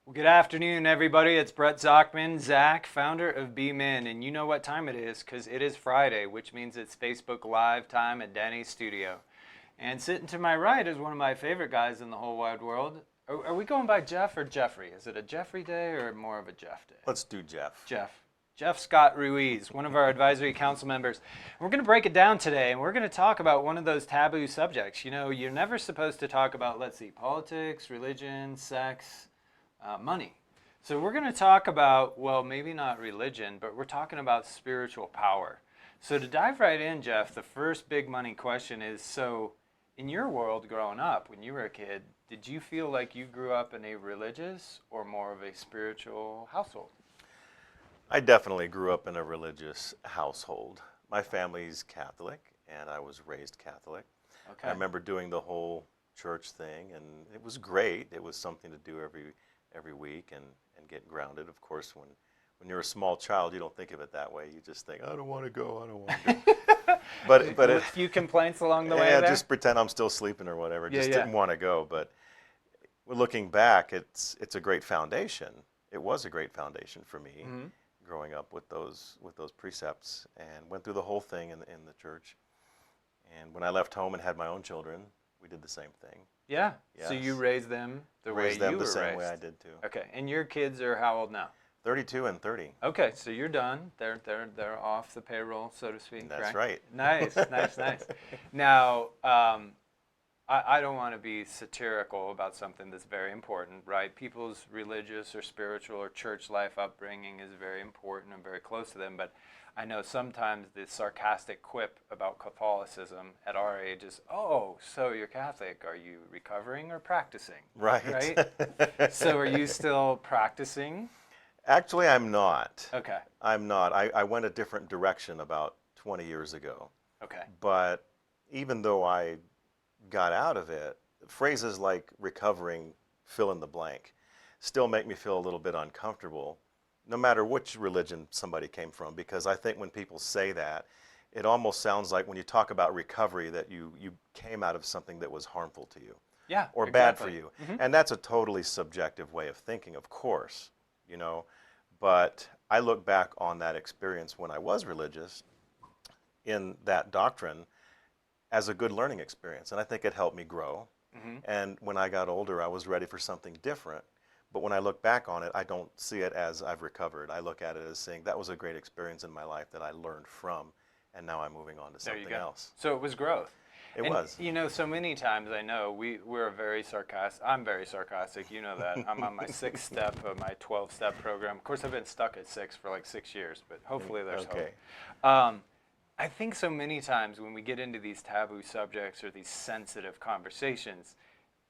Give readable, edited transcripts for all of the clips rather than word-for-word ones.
Well, good afternoon, everybody. It's Brett Zachman, Zach, founder of Be Men, and you know what time it is because it is Friday, which means it's Facebook Live time at Danny's studio. And sitting to my right is one of my favorite guys in the whole wide world. Are we going by Jeff or Jeffrey? Is it a Jeffrey day or more of a Jeff day? Let's do Jeff. Jeff Scott Ruiz, one of our advisory council members. We're going to break it down today, and we're going to talk about one of those taboo subjects. You know, you're never supposed to talk about, let's see, politics, religion, sex, money. So we're going to talk about, well, maybe not religion, but we're talking about spiritual power. So to dive right in, Jeff, the first big money question is, so in your world growing up, when you were a kid, did you feel like you grew up in a religious or more of a spiritual household? I definitely grew up in a religious household. My family's Catholic, and I was raised Catholic. Okay. I remember doing the whole church thing, and it was great. It was something to do every week and get grounded. Of course, when you're a small child, you don't think of it that way. You just think, I don't want to go, I don't want to go. But a few complaints along the way yeah, there? just pretend I'm still sleeping or whatever. Yeah, Just didn't want to go. But looking back, it's a great foundation. It was a great foundation for me. Mm-hmm. Growing up with those precepts, and went through the whole thing in the church. And when I left home and had my own children, we did the same thing. Yeah. Yes. So you raised them the way Raised them you the were same raised. way I did too. Okay. And your kids are how old now? 32 and 30. Okay, so you're done. They're off the payroll, so to speak. That's right. Nice. Now, I don't want to be satirical about something that's very important, right? People's religious or spiritual or church life upbringing is very important and very close to them, but I know sometimes the sarcastic quip about Catholicism at our age is, oh, so you're Catholic. Are you recovering or practicing? Right. So are you still practicing? Actually, I'm not. Okay. I'm not. I went a different direction about 20 years ago. Okay. But even though I got out of it, phrases like recovering, fill in the blank, still make me feel a little bit uncomfortable, no matter which religion somebody came from, because I think when people say that, it almost sounds like when you talk about recovery that you came out of something that was harmful to you. Yeah, or exactly. bad for you. Mm-hmm. And that's a totally subjective way of thinking, of course, but I look back on that experience when I was religious in that doctrine as a good learning experience, and I think it helped me grow. Mm-hmm. And when I got older, I was ready for something different. But when I look back on it, I don't see it as I've recovered. I look at it as saying that was a great experience in my life that I learned from, and now I'm moving on to something else. So it was growth. It was. So many times I know we're very sarcastic. I'm very sarcastic. You know that. I'm on my 6th step of my 12-step program. Of course, I've been stuck at 6 for like 6 years, but hopefully there's hope. I think so many times when we get into these taboo subjects or these sensitive conversations,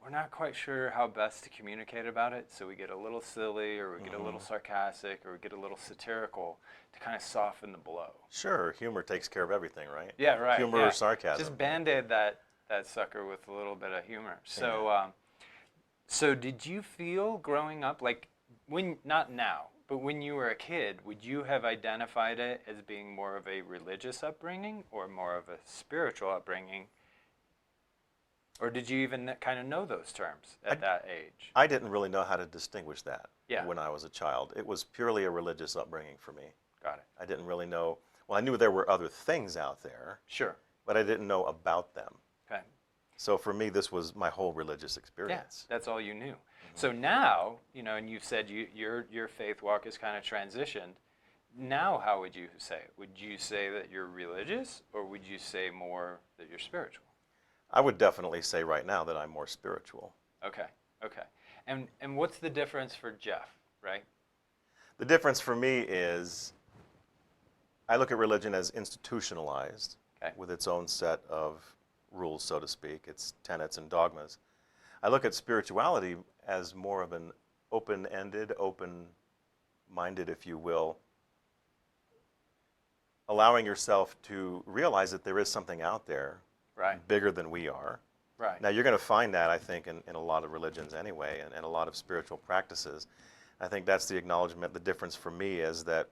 we're not quite sure how best to communicate about it, so we get a little silly or we get a little sarcastic or we get a little satirical to kind of soften the blow. Sure, humor takes care of everything, right? Yeah, right. Humor or sarcasm. Just Band-Aid that sucker with a little bit of humor. So, so did you feel growing up, like, not now, but when you were a kid, would you have identified it as being more of a religious upbringing or more of a spiritual upbringing? Or did you even kind of know those terms at that age? I didn't really know how to distinguish that Yeah. when I was a child. It was purely a religious upbringing for me. Got it. I didn't really know. Well, I knew there were other things out there, Sure. but I didn't know about them. Okay. So for me, this was my whole religious experience. Yeah, that's all you knew. So now, and you've said your faith walk has kind of transitioned. Now, how would you say it? Would you say that you're religious, or would you say more that you're spiritual? I would definitely say right now that I'm more spiritual. Okay. And what's the difference for Jeff, right? The difference for me is I look at religion as institutionalized with its own set of rules, so to speak, its tenets and dogmas. I look at spirituality as more of an open-ended, open-minded, if you will, allowing yourself to realize that there is something out there bigger than we are. Right. Now, you're going to find that, I think, in a lot of religions anyway, and a lot of spiritual practices. I think that's the acknowledgement. The difference for me is that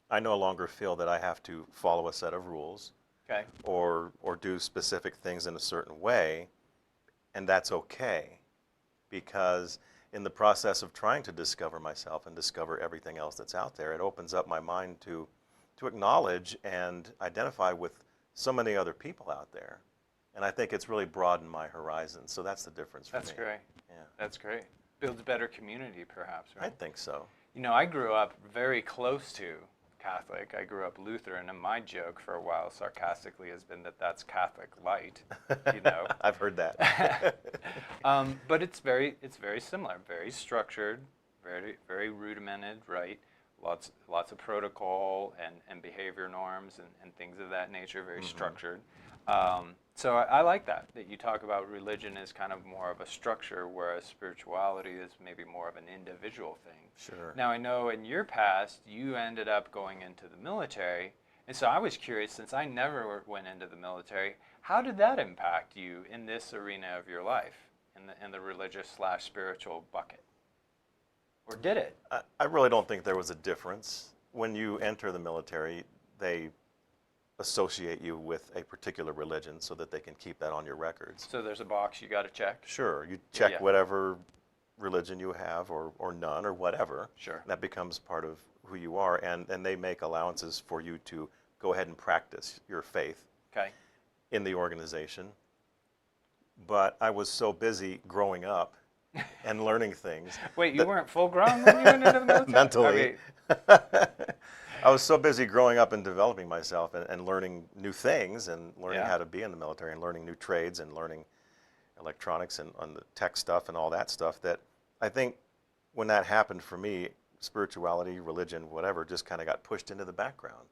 I no longer feel that I have to follow a set of rules or do specific things in a certain way, and that's okay, because in the process of trying to discover myself and discover everything else that's out there, it opens up my mind to acknowledge and identify with so many other people out there. And I think it's really broadened my horizon. So that's the difference for That's me. great. Yeah. That's great. Builds a better community, perhaps, I right? think so. You know, I grew up very close to Catholic. I grew up Lutheran, and my joke for a while, sarcastically, has been that that's Catholic light. You know, I've heard that. but it's very similar, very structured, very rudimented, right? Lots of protocol and behavior norms and things of that nature, very structured. So I like that you talk about religion as kind of more of a structure, whereas spirituality is maybe more of an individual thing. Sure. Now I know in your past you ended up going into the military, and so I was curious, since I never went into the military, how did that impact you in this arena of your life, in the religious/spiritual bucket? Or did it? I really don't think there was a difference. When you enter the military, they associate you with a particular religion so that they can keep that on your records. So there's a box you got to check? Sure, you check Yeah. whatever religion you have or none or whatever. Sure. That becomes part of who you are, and they make allowances for you to go ahead and practice your faith Okay. in the organization. But I was so busy growing up and learning things. Wait, you weren't full grown when you went into the military? Mentally. I mean, I was so busy growing up and developing myself and learning new things and learning Yeah. how to be in the military and learning new trades and learning electronics and on the tech stuff and all that stuff, that I think when that happened for me, spirituality, religion, whatever, just kind of got pushed into the background.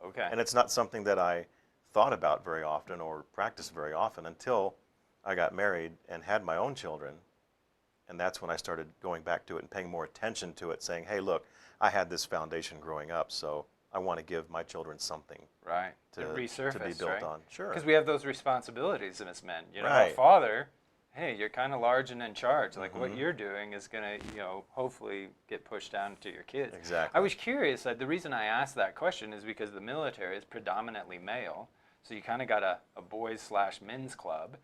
okay. And it's not something that I thought about very often or practiced very often until I got married and had my own children. And that's when I started going back to it and paying more attention to it, saying, hey, look, I had this foundation growing up, so I want to give my children something Right. to resurface, be built right? on. Sure. Because we have those responsibilities as men. You know, a Right. father, hey, you're kind of large and in charge. Like Mm-hmm. what you're doing is going to, hopefully get pushed down to your kids. Exactly. I was curious. The reason I asked that question is because the military is predominantly male. So you kind of got a boys/men's club.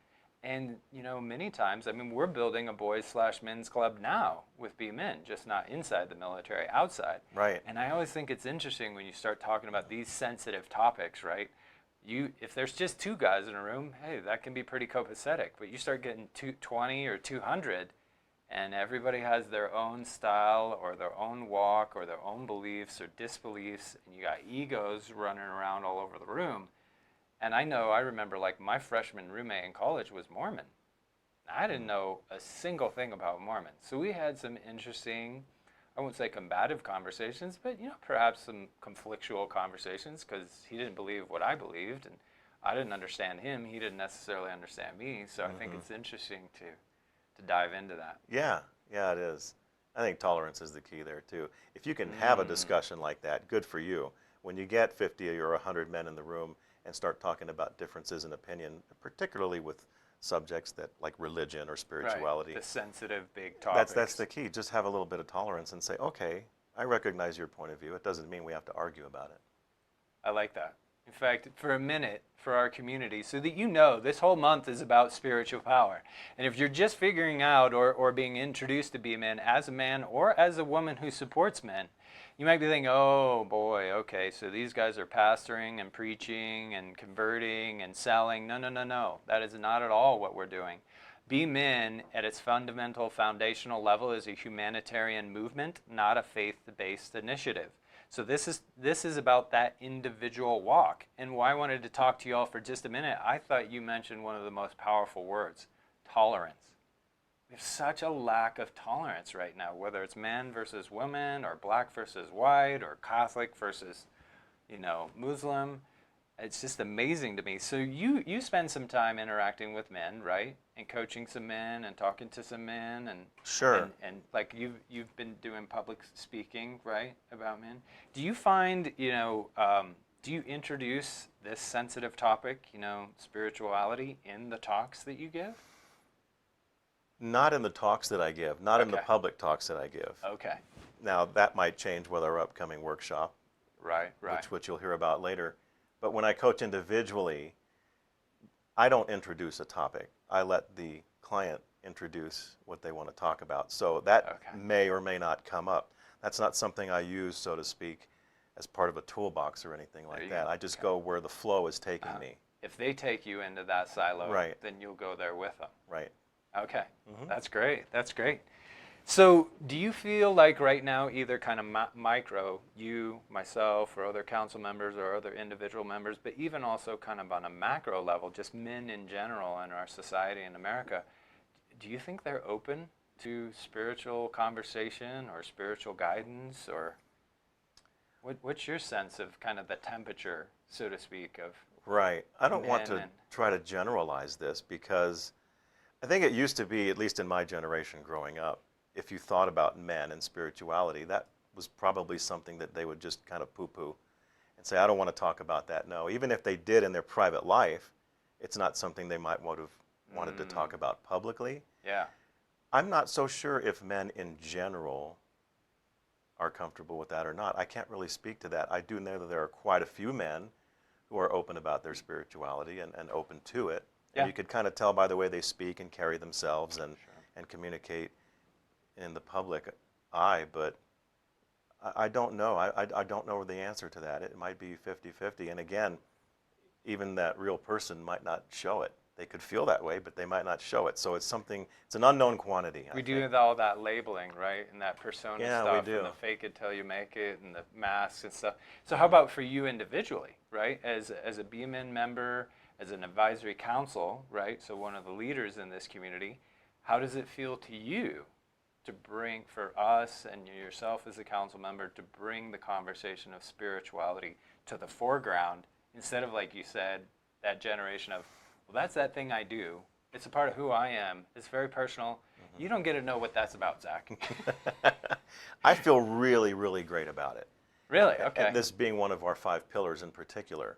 And, many times, I mean, we're building a boys/men's club now with Be Men, just not inside the military, outside. Right. And I always think it's interesting when you start talking about these sensitive topics, right? If there's just two guys in a room, hey, that can be pretty copacetic. But you start getting 20 or 200, and everybody has their own style or their own walk or their own beliefs or disbeliefs, and you got egos running around all over the room. And I remember like my freshman roommate in college was Mormon. I didn't know a single thing about Mormons. So we had some interesting, I won't say combative conversations, but perhaps some conflictual conversations, because he didn't believe what I believed and I didn't understand him. He didn't necessarily understand me. So I think it's interesting to dive into that. Yeah, it is. I think tolerance is the key there too. If you can have a discussion like that, good for you. When you get 50 or 100 men in the room and start talking about differences in opinion, particularly with subjects that like religion or spirituality. Right. The sensitive big topics. That's the key. Just have a little bit of tolerance and say, okay, I recognize your point of view. It doesn't mean we have to argue about it. I like that. In fact, for a minute, for our community, so that this whole month is about spiritual power. And if you're just figuring out or being introduced to Be a Man as a man or as a woman who supports men, you might be thinking, oh boy, okay, so these guys are pastoring and preaching and converting and selling. No. That is not at all what we're doing. Be Men, at its fundamental foundational level, is a humanitarian movement, not a faith-based initiative. So this is about that individual walk. And why I wanted to talk to you all for just a minute, I thought you mentioned one of the most powerful words, tolerance. We have such a lack of tolerance right now, whether it's men versus women or black versus white or Catholic versus, Muslim. It's just amazing to me. So you spend some time interacting with men, right? And coaching some men and talking to some men and Sure. and like you've been doing public speaking, right, about men. Do you find, do you introduce this sensitive topic, spirituality, in the talks that you give? Not in the talks that I give, not in the Okay. public talks that I give. Okay. Now, that might change with our upcoming workshop, Right. which you'll hear about later. But when I coach individually, I don't introduce a topic. I let the client introduce what they want to talk about. So that Okay. may or may not come up. That's not something I use, so to speak, as part of a toolbox or anything There like you that. go. I just Okay. go where the flow is taking Uh, me. if they take you into that silo, Right. then you'll go there with them. Right. Okay. Hmm. That's great. That's great. So, do you feel like right now, either kind of micro, you, myself, or other council members or other individual members, but even also kind of on a macro level, just men in general in our society in America, do you think they're open to spiritual conversation or spiritual guidance? Or what's your sense of kind of the temperature, so to speak, of Right. I don't want men to and. try to generalize this because I think it used to be, at least in my generation growing up, if you thought about men and spirituality, that was probably something that they would just kind of poo-poo and say, I don't want to talk about that. No, even if they did in their private life, it's not something they might would have wanted to talk about publicly. Yeah. I'm not so sure if men in general are comfortable with that or not. I can't really speak to that. I do know that there are quite a few men who are open about their spirituality and open to it. Yeah. And you could kind of tell by the way they speak and carry themselves Sure. and communicate in the public eye, but I don't know. I don't know the answer to that. It might be 50-50. And again, even that real person might not show it. They could feel that way, but they might not show it. So it's an unknown quantity. We I do think. with all that labeling, right? And that persona Yeah, we stuff, do. and the fake it till you make it, and the masks and stuff. So how about for you individually, right? As a BMN member, as an advisory council, right? So one of the leaders in this community, how does it feel to you to bring, for us and yourself as a council member, to bring the conversation of spirituality to the foreground instead of, like you said, that generation of, well, that's that thing I do. It's a part of who I am. It's very personal. You don't get to know what that's about, Zach. I feel really, really great about it. Really? Okay. And this being one of our 5 pillars in particular,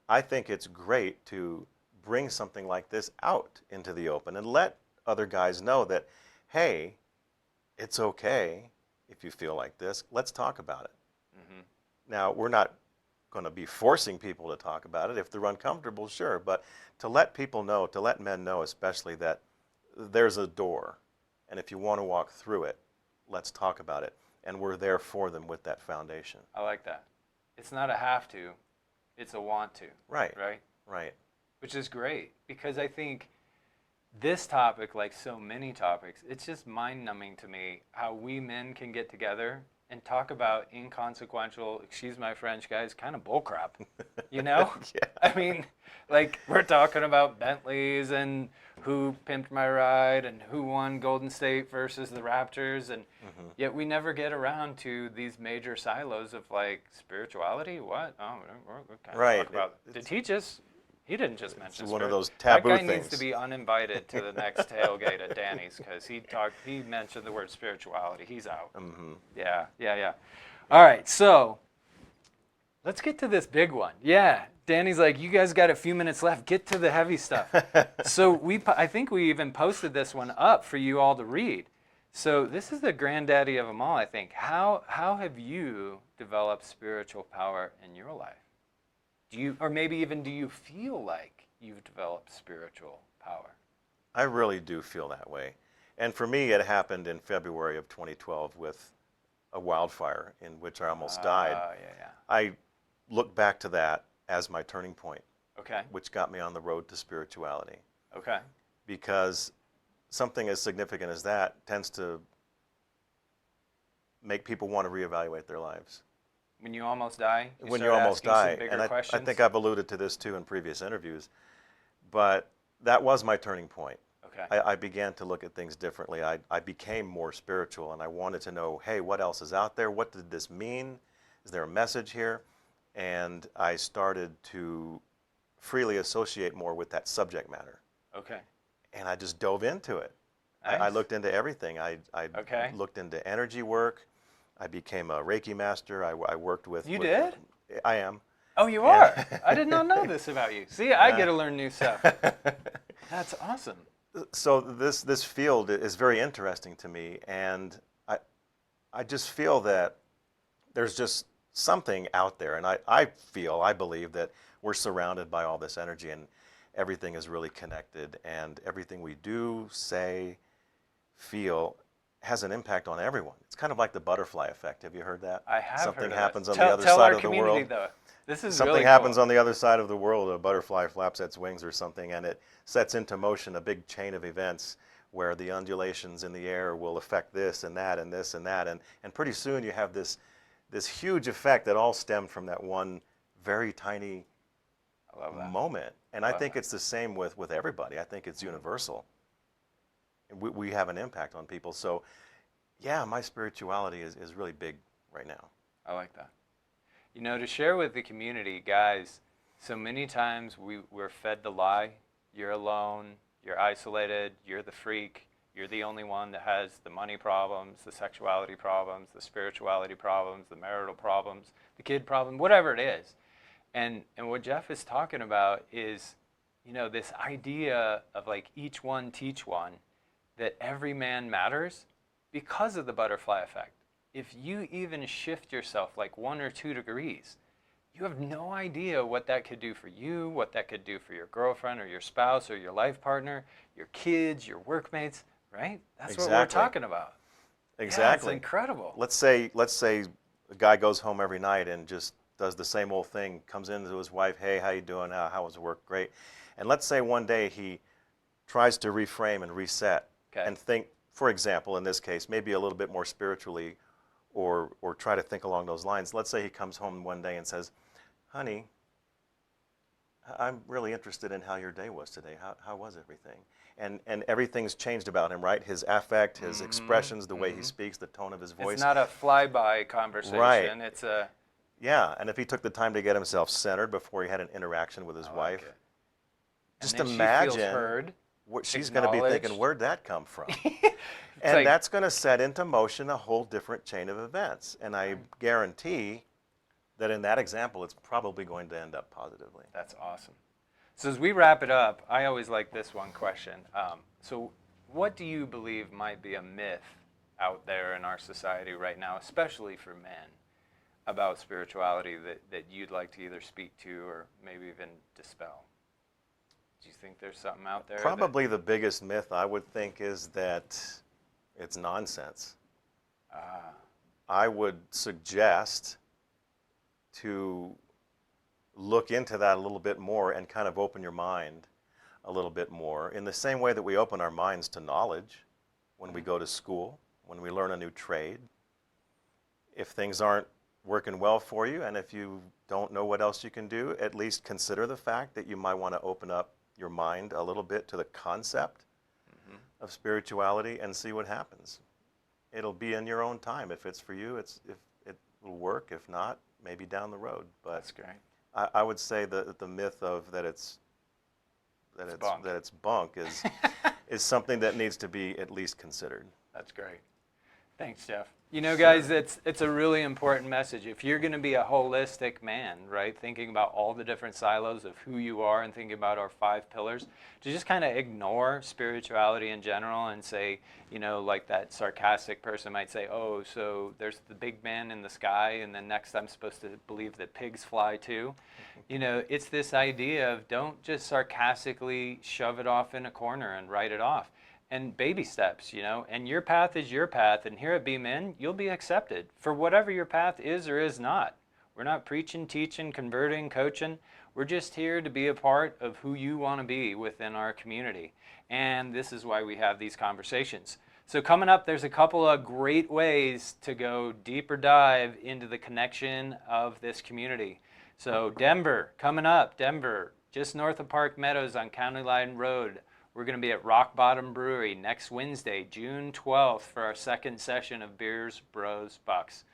I think it's great to bring something like this out into the open and let other guys know that, hey, it's okay if you feel like this. Let's talk about it. Hmm. Now, we're not going to be forcing people to talk about it. If they're uncomfortable, sure. But to let people know, to let men know especially, that there's a door. And if you want to walk through it, let's talk about it. And we're there for them with that foundation. I like that. It's not a have to, it's a want to. Right. Right? Right. Which is great because I think this topic, like so many topics, it's just mind numbing to me how we men can get together and talk about inconsequential, excuse my French, guys, kind of bullcrap. You know? Yeah. I mean, like we're talking about Bentleys and who pimped my ride and who won Golden State versus the Raptors, and yet we never get around to these major silos of like spirituality. What? Oh, we're kind of Right. talk about to teach us. He didn't just mention It's one of spirit. those taboo That guy things. needs to be uninvited to the next tailgate at Danny's because he mentioned the word spirituality. He's out. Mm-hmm. Yeah. All right, so let's get to this big one. Yeah, Danny's like, you guys got a few minutes left. Get to the heavy stuff. So I think we even posted this one up for you all to read. So this is the granddaddy of them all, I think. How have you developed spiritual power in your life? Do you, or maybe even do you feel like you've developed spiritual power? I really do feel that way. And for me, it happened in February of 2012 with a wildfire in which I almost died. Yeah. I look back to that as my turning point, Okay. which got me on the road to spirituality. Okay. Because something as significant as that tends to make people want to reevaluate their lives. When you almost die, When you start almost asking some die. bigger And I questions? think I've alluded to this too in previous interviews. But that was my turning point. Okay. I began to look at things differently. I became more spiritual, and I wanted to know, hey, what else is out there? What did this mean? Is there a message here? And I started to freely associate more with that subject matter. Okay. And I just dove into it. Nice. I looked into everything. I Okay. looked into energy work. I became a Reiki master. I worked with... You did? I am. Oh, you Yeah. are? I did not know this about you. See, I get to learn new stuff. That's awesome. So this field is very interesting to me, and I just feel that there's just something out there, and I believe that we're surrounded by all this energy, and everything is really connected, and everything we do, say, feel has an impact on everyone. It's kind of like the butterfly effect. Have you heard that? I have Something heard of happens that. on the other Tell side our of the community world. though. This is Something really happens cool. on the other side of the world. A butterfly flaps its wings or something, and it sets into motion a big chain of events where the undulations in the air will affect this and that and this and that. And pretty soon you have this huge effect that all stemmed from that one very tiny I love that. moment. And I I love think that. it's the same with everybody. I think it's universal. We have an impact on people. So, yeah, my spirituality is really big right now. I like that. You know, to share with the community, guys, so many times we're fed the lie. You're alone, you're isolated, you're the freak, you're the only one that has the money problems, the sexuality problems, the spirituality problems, the marital problems, the kid problem, whatever it is. And what Jeff is talking about is, you know, this idea of like each one teach one, that every man matters because of the butterfly effect. If you even shift yourself like 1 or 2 degrees, you have no idea what that could do for you, what that could do for your girlfriend or your spouse or your life partner, your kids, your workmates, right? That's what we're Exactly. talking about. Exactly. Yeah, it's incredible. Let's say a guy goes home every night and just does the same old thing, comes in to his wife, hey, how you doing? How was work? Great. And let's say one day he tries to reframe and reset and think, for example, in this case, maybe a little bit more spiritually or try to think along those lines. Let's say he comes home one day and says, honey, I'm really interested in how your day was today. How was everything? And everything's changed about him, right? His affect, his expressions, the way he speaks, the tone of his voice. It's not a flyby conversation. Right. It's a... Yeah, and if he took the time to get himself centered before he had an interaction with his wife, it. just and then imagine she feels heard, what she's going to be thinking, acknowledged. where'd that come from? It's And like, that's going to set into motion a whole different chain of events. And I guarantee that in that example, it's probably going to end up positively. that's awesome. So as we wrap it up, I always like this one question. So what do you believe might be a myth out there in our society right now, especially for men, about spirituality that you'd like to either speak to or maybe even dispel? Do you think there's something out there? Probably the biggest myth I would think is that it's nonsense. I would suggest to look into that a little bit more and kind of open your mind a little bit more in the same way that we open our minds to knowledge when we go to school, when we learn a new trade. If things aren't working well for you and if you don't know what else you can do, at least consider the fact that you might want to open up your mind a little bit to the concept of spirituality and see what happens. It'll be in your own time. If it's for you, if it will work. If not, maybe down the road. But That's great. I would say that the myth of that it's bunk is something that needs to be at least considered. That's great. Thanks, Jeff. You know, guys, it's a really important message. If you're going to be a holistic man, right, thinking about all the different silos of who you are and thinking about our 5 pillars, to just kind of ignore spirituality in general and say, you know, like that sarcastic person might say, oh, so there's the big man in the sky, and then next I'm supposed to believe that pigs fly too. You know, it's this idea of don't just sarcastically shove it off in a corner and write it off. And baby steps, you know, and your path is your path, and here at Be Men, you'll be accepted for whatever your path is or is not. We're not preaching, teaching, converting, coaching. We're just here to be a part of who you want to be within our community. And this is why we have these conversations. So coming up, there's a couple of great ways to go deeper dive into the connection of this community. So Denver, coming up, Denver, just north of Park Meadows on County Line Road. We're going to be at Rock Bottom Brewery next Wednesday, June 12th, for our second session of Beers, Bros, Bucks.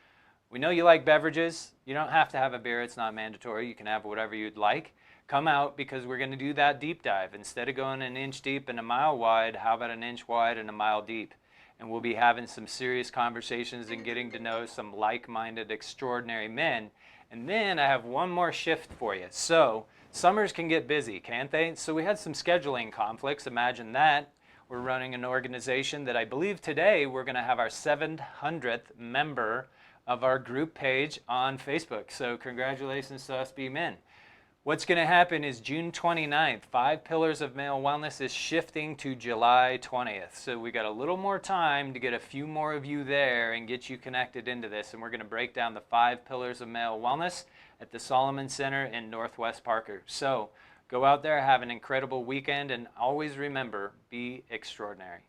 We know you like beverages. You don't have to have a beer. It's not mandatory. You can have whatever you'd like. Come out because we're going to do that deep dive. Instead of going an inch deep and a mile wide, how about an inch wide and a mile deep? And we'll be having some serious conversations and getting to know some like-minded, extraordinary men. And then I have one more shift for you. So summers can get busy, can't they? So we had some scheduling conflicts. Imagine that. We're running an organization that I believe today we're going to have our 700th member of our group page on Facebook. So congratulations to us Be Men. What's going to happen is June 29th, 5 Pillars of Male Wellness is shifting to July 20th. So we got a little more time to get a few more of you there and get you connected into this. And we're going to break down the 5 Pillars of Male Wellness at the Solomon Center in Northwest Parker. So go out there, have an incredible weekend, and always remember, be extraordinary.